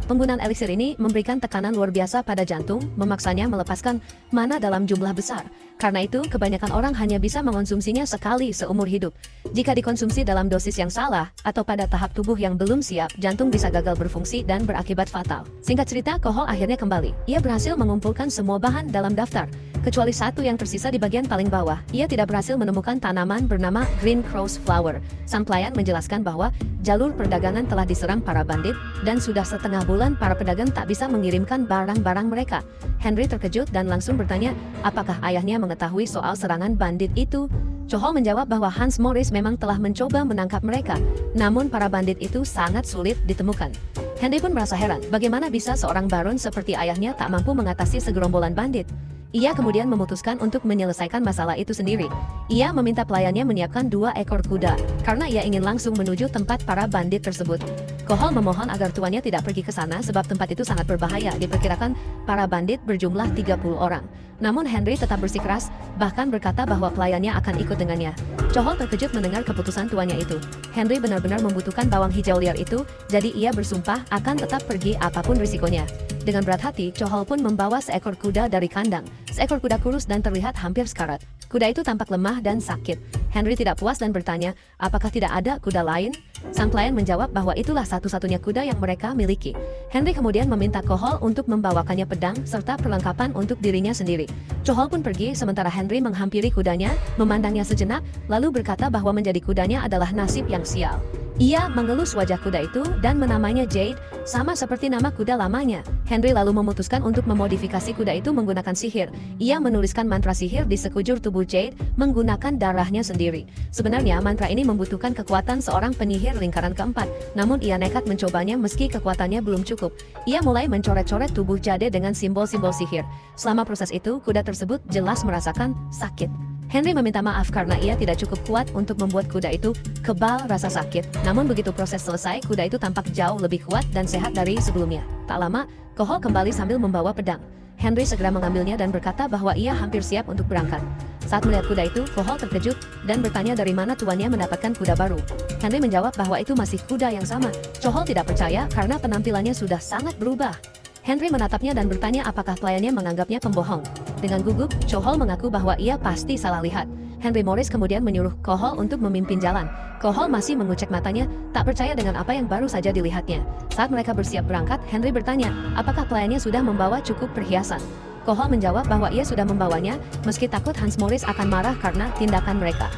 Penggunaan eliksir ini memberikan tekanan luar biasa pada jantung, memaksanya melepaskan mana dalam jumlah besar. Karena itu, kebanyakan orang hanya bisa mengonsumsinya sekali seumur hidup. Jika dikonsumsi dalam dosis yang salah, atau pada tahap tubuh yang belum siap, jantung bisa gagal berfungsi dan berakibat fatal. Singkat cerita, Kohol akhirnya kembali. Ia berhasil mengumpulkan semua bahan dalam daftar, kecuali satu yang tersisa di bagian paling bawah. Ia tidak berhasil menemukan tanaman bernama Green Cross Flower. Sang pelayan menjelaskan bahwa jalur perdagangan telah diserang para bandit, dan sudah setengah bulan para pedagang tak bisa mengirimkan barang-barang mereka. Henry terkejut dan langsung bertanya, apakah ayahnya mengetahui soal serangan bandit itu? Kohol menjawab bahwa Hans Morris memang telah mencoba menangkap mereka, namun para bandit itu sangat sulit ditemukan. Henry pun merasa heran, bagaimana bisa seorang baron seperti ayahnya tak mampu mengatasi segerombolan bandit. Ia kemudian memutuskan untuk menyelesaikan masalah itu sendiri. Ia meminta pelayannya menyiapkan 2 ekor kuda, karena ia ingin langsung menuju tempat para bandit tersebut. Kohol memohon agar tuannya tidak pergi ke sana sebab tempat itu sangat berbahaya. Diperkirakan para bandit berjumlah 30 orang. Namun Henry tetap bersikeras, bahkan berkata bahwa pelayannya akan ikut dengannya. Kohol terkejut mendengar keputusan tuannya itu. Henry benar-benar membutuhkan bawang hijau liar itu, jadi ia bersumpah akan tetap pergi apapun risikonya. Dengan berat hati, Kohol pun membawa seekor kuda dari kandang. Seekor kuda kurus dan terlihat hampir sekarat. Kuda itu tampak lemah dan sakit. Henry tidak puas dan bertanya, apakah tidak ada kuda lain? Sang pelayan menjawab bahwa itulah satu-satunya kuda yang mereka miliki. Henry kemudian meminta Kohol untuk membawakannya pedang serta perlengkapan untuk dirinya sendiri. Kohol pun pergi sementara Henry menghampiri kudanya, memandangnya sejenak, lalu berkata bahwa menjadi kudanya adalah nasib yang sial. Ia mengelus wajah kuda itu dan menamainya Jade, sama seperti nama kuda lamanya. Henry lalu memutuskan untuk memodifikasi kuda itu menggunakan sihir. Ia menuliskan mantra sihir di sekujur tubuh Jade menggunakan darahnya sendiri. Sebenarnya mantra ini membutuhkan kekuatan seorang penyihir lingkaran keempat, namun ia nekat mencobanya meski kekuatannya belum cukup. Ia mulai mencoret-coret tubuh Jade dengan simbol-simbol sihir. Selama proses itu, kuda tersebut jelas merasakan sakit. Henry meminta maaf karena ia tidak cukup kuat untuk membuat kuda itu kebal rasa sakit. Namun begitu proses selesai, kuda itu tampak jauh lebih kuat dan sehat dari sebelumnya. Tak lama, Kohol kembali sambil membawa pedang. Henry segera mengambilnya dan berkata bahwa ia hampir siap untuk berangkat. Saat melihat kuda itu, Kohol terkejut dan bertanya dari mana tuannya mendapatkan kuda baru. Henry menjawab bahwa itu masih kuda yang sama. Kohol tidak percaya karena penampilannya sudah sangat berubah. Henry menatapnya dan bertanya apakah pelayannya menganggapnya pembohong. Dengan gugup, Kohol mengaku bahwa ia pasti salah lihat. Henry Morris kemudian menyuruh Kohol untuk memimpin jalan. Kohol masih mengucek matanya, tak percaya dengan apa yang baru saja dilihatnya. Saat mereka bersiap berangkat, Henry bertanya, apakah pelayannya sudah membawa cukup perhiasan. Kohol menjawab bahwa ia sudah membawanya, meski takut Hans Morris akan marah karena tindakan mereka.